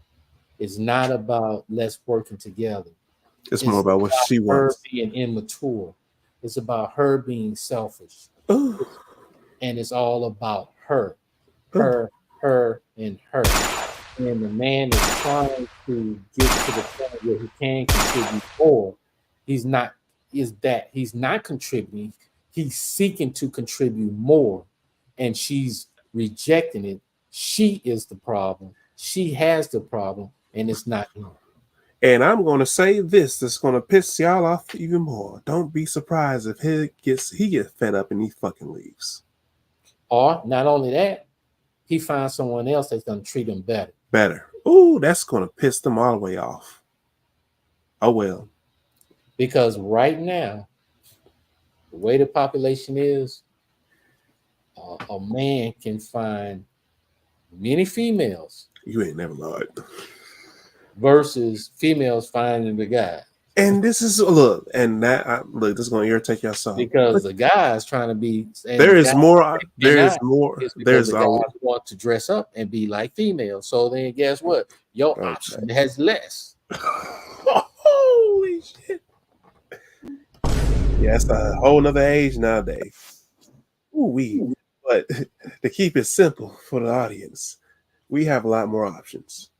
It's not about let's working together. It's more about what she wants. Her being immature. It's about her being selfish. Ooh. And it's all about her, and her. And the man is trying to get to the point where he can contribute more. He's not contributing. He's seeking to contribute more, and she's rejecting it. She is the problem. She has the problem, and it's not him. And I'm going to say this that's going to piss y'all off even more. Don't be surprised if he gets fed up and he fucking leaves. Or not only that, he finds someone else that's going to treat him better. Ooh, that's going to piss them all the way off. Oh, well. Because right now, the way the population is, a man can find many females. You ain't never lied. Versus females finding the guy. And this is look, this is going to irritate y'all so. Because the guy's trying to be. There is more. There's the guys want to dress up and be like females. So then, guess what? Your option has less. Holy shit! Yeah, it's a whole nother age nowadays. Ooh, but to keep it simple for the audience, we have a lot more options.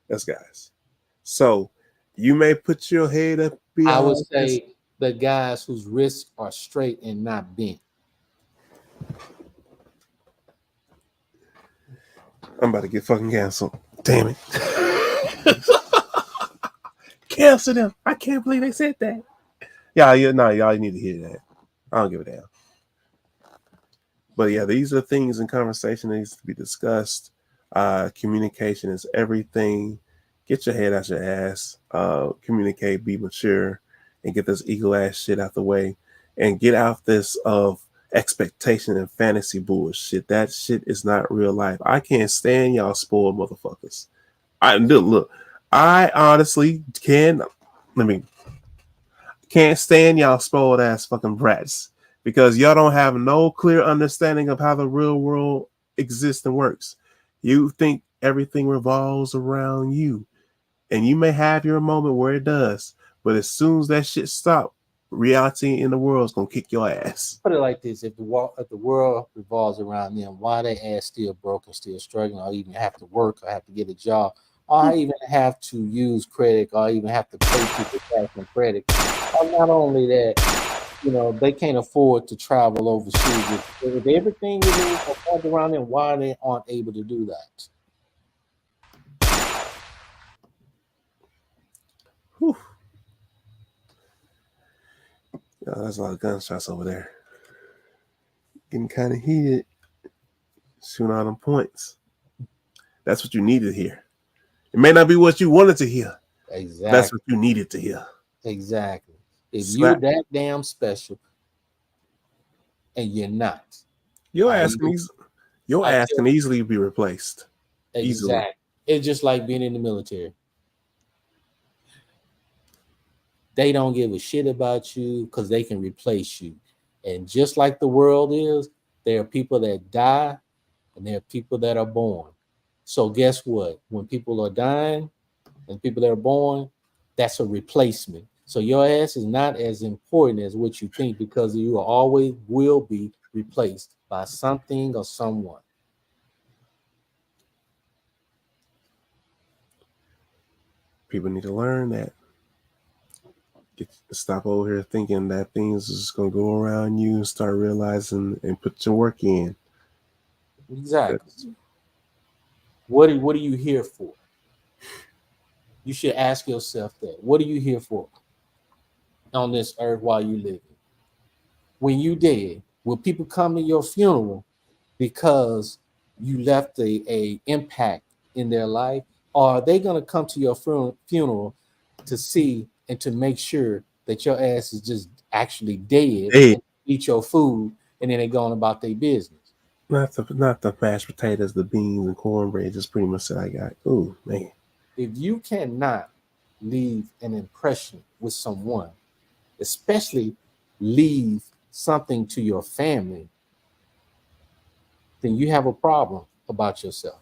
Yes, guys. So you may put your head up. I would say the guys whose wrists are straight and not bent. I'm about to get fucking canceled. Damn it. Cancel them. I can't believe they said that. Y'all need to hear that. I don't give a damn. But yeah, these are things in conversation that needs to be discussed. Communication is everything. Get your head out your ass. Communicate, be mature, and get this ego ass shit out the way, and get out this of expectation and fantasy bullshit. That shit is not real life. I can't stand y'all spoiled motherfuckers. Look, I honestly can't stand y'all spoiled ass fucking brats because y'all don't have no clear understanding of how the real world exists and works. You think everything revolves around you, and you may have your moment where it does, but as soon as that shit stop, reality in the world is gonna kick your ass. Put it like this: if the world revolves around them, why they ass still broke and still struggling, or even have to work, or have to get a job, or even have to use credit, or even have to pay people back on credit? Or not only that, they can't afford to travel overseas. If everything revolves around them, why they aren't able to do that? Whew. There's a lot of gunshots over there. Getting kind of heated. Shooting all them points. That's what you needed to hear. It may not be what you wanted to hear. Exactly. That's what you needed to hear. Exactly. If you're that damn special and you're not, your ass can easily be replaced. Exactly. Easily. It's just like being in the military. They don't give a shit about you because they can replace you. And just like the world is, there are people that die and there are people that are born. So guess what? When people are dying and people that are born, that's a replacement. So your ass is not as important as what you think because you always will be replaced by something or someone. People need to learn that. Stop over here thinking that things is just gonna go around you and start realizing and put your work in. Exactly. What are you here for? You should ask yourself that. What are you here for on this earth while you living? When you dead, will people come to your funeral because you left a impact in their life? Or are they going to come to your funeral to see and to make sure that your ass is just actually dead and eat your food and then they going about their business? Not the mashed potatoes, the beans and cornbread. Just pretty much what I got. Oh man! If you cannot leave an impression with someone, especially leave something to your family, then you have a problem about yourself.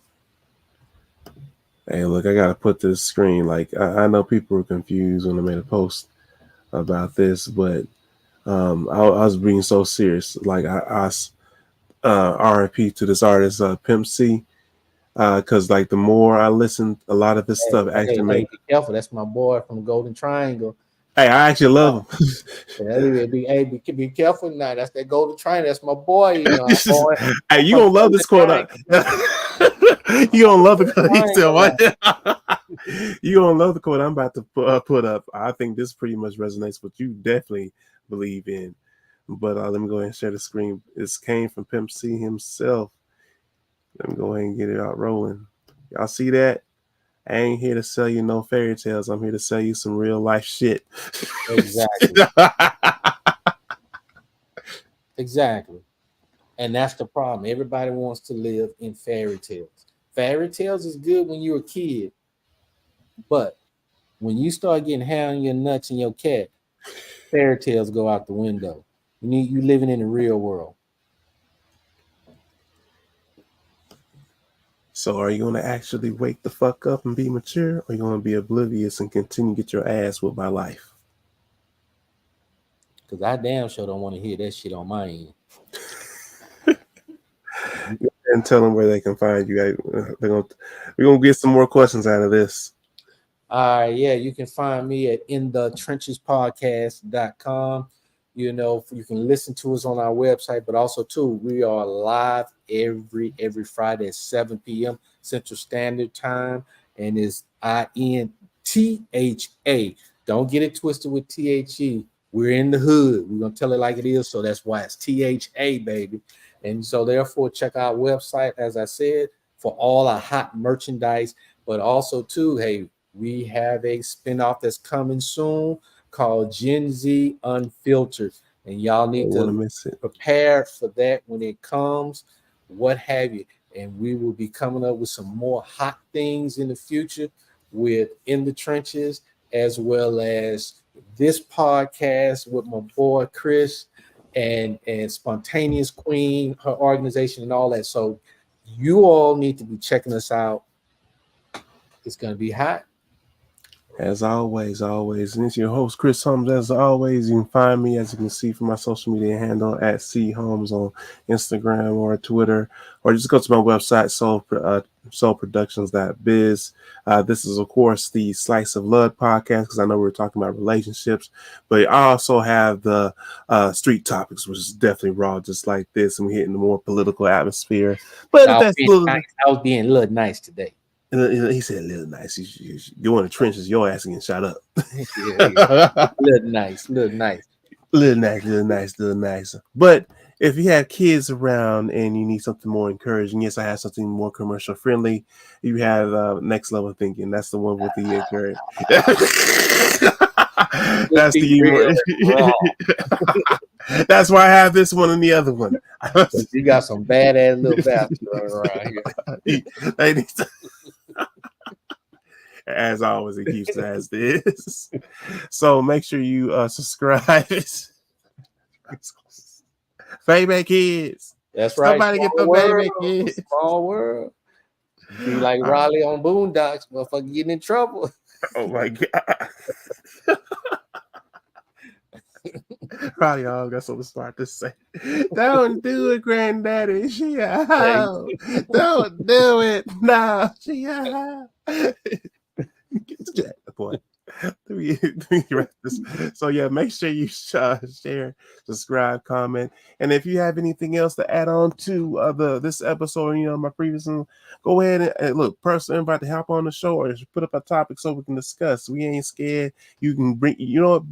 Hey, look, I gotta put this screen. Like I know people were confused when I made a post about this, but I was being so serious. Like I RIP to this artist, Pimp C, because like the more I listen, a lot of this stuff actually make. Be careful, that's my boy from the Golden Triangle. Hey, I actually love him. Be careful now. That's that Golden Triangle. That's my boy. Hey, you gonna love this quote. You gonna love the quote. You gonna love the quote I'm about to put up. I think this pretty much resonates with what you definitely believe in. But let me go ahead and share the screen. This came from Pimp C himself. Let me go ahead and get it out rolling. Y'all see that? I ain't here to sell you no fairy tales. I'm here to sell you some real life shit. Exactly. Exactly. And that's the problem. Everybody wants to live in fairy tales. Fairy tales is good when you're a kid. But when you start getting hair on your nuts and your cat, fairy tales go out the window. You living in the real world. So are you going to actually wake the fuck up and be mature, or are you going to be oblivious and continue to get your ass whipped by life? Because I damn sure don't want to hear that shit on my end. And tell them where they can find you. We're gonna get some more questions out of this. Yeah, you can find me at inthetrenchespodcast.com. You can listen to us on our website, but also too, we are live every Friday at 7 p.m. Central Standard Time, and it's INTHA. Don't get it twisted with THE. We're in the hood. We're gonna tell it like it is, so that's why it's THA, baby. And so therefore, check our website, as I said, for all our hot merchandise, but also too, hey, we have a spinoff that's coming soon called Gen Z Unfiltered, and y'all need to prepare for that when it comes, what have you. And we will be coming up with some more hot things in the future. with In the Trenches, as well as this podcast with my boy Chris and Spontaneous Queen, her organization, and all that. So you all need to be checking us out. It's gonna be hot. As always, and it's your host, Chris Holmes. As always, you can find me, as you can see, from my social media handle at C Holmes on Instagram or Twitter, or just go to my website, soulproductions.biz. This is, of course, the Slice of Love podcast, because I know we're talking about relationships, but I also have the street topics, which is definitely raw, just like this, and we're hitting the more political atmosphere. But I that's was being a little nice today. He said, "A little nice. You in the trenches. Your ass getting shot up." Yeah. Little nice. Little nice. But if you have kids around and you need something more encouraging, yes, I have something more commercial friendly. You have Next Level Thinking. That's the one with the encourage. That's the humor. That's why I have this one and the other one. You got some badass little bastards around here. They need to. As always, it keeps as this. So make sure you subscribe. Baby kids. That's right. Somebody get the baby kids. Small world. Be like Raleigh on Boondocks, motherfucker getting in trouble. Oh my god. Probably all got something smart to say. Don't do it, granddaddy. She a hoe. Don't do it. No, she a hoe. Get the boy. So yeah, make sure you share, subscribe, comment, and if you have anything else to add on to this episode, my previous one, go ahead and look, personal invite to help on the show, or just put up a topic so we can discuss. We ain't scared. You can bring your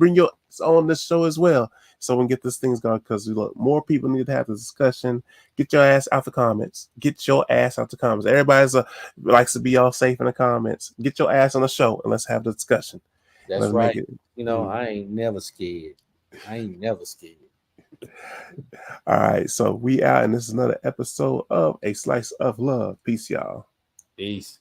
on this show as well, so we can get this things going, because more people need to have the discussion. Get your ass out the comments. Everybody's likes to be all safe in the comments. Get your ass on the show and let's have the discussion. That's right. I ain't never scared. All right, so we out, and this is another episode of A Slice of Love. Peace, y'all. Peace.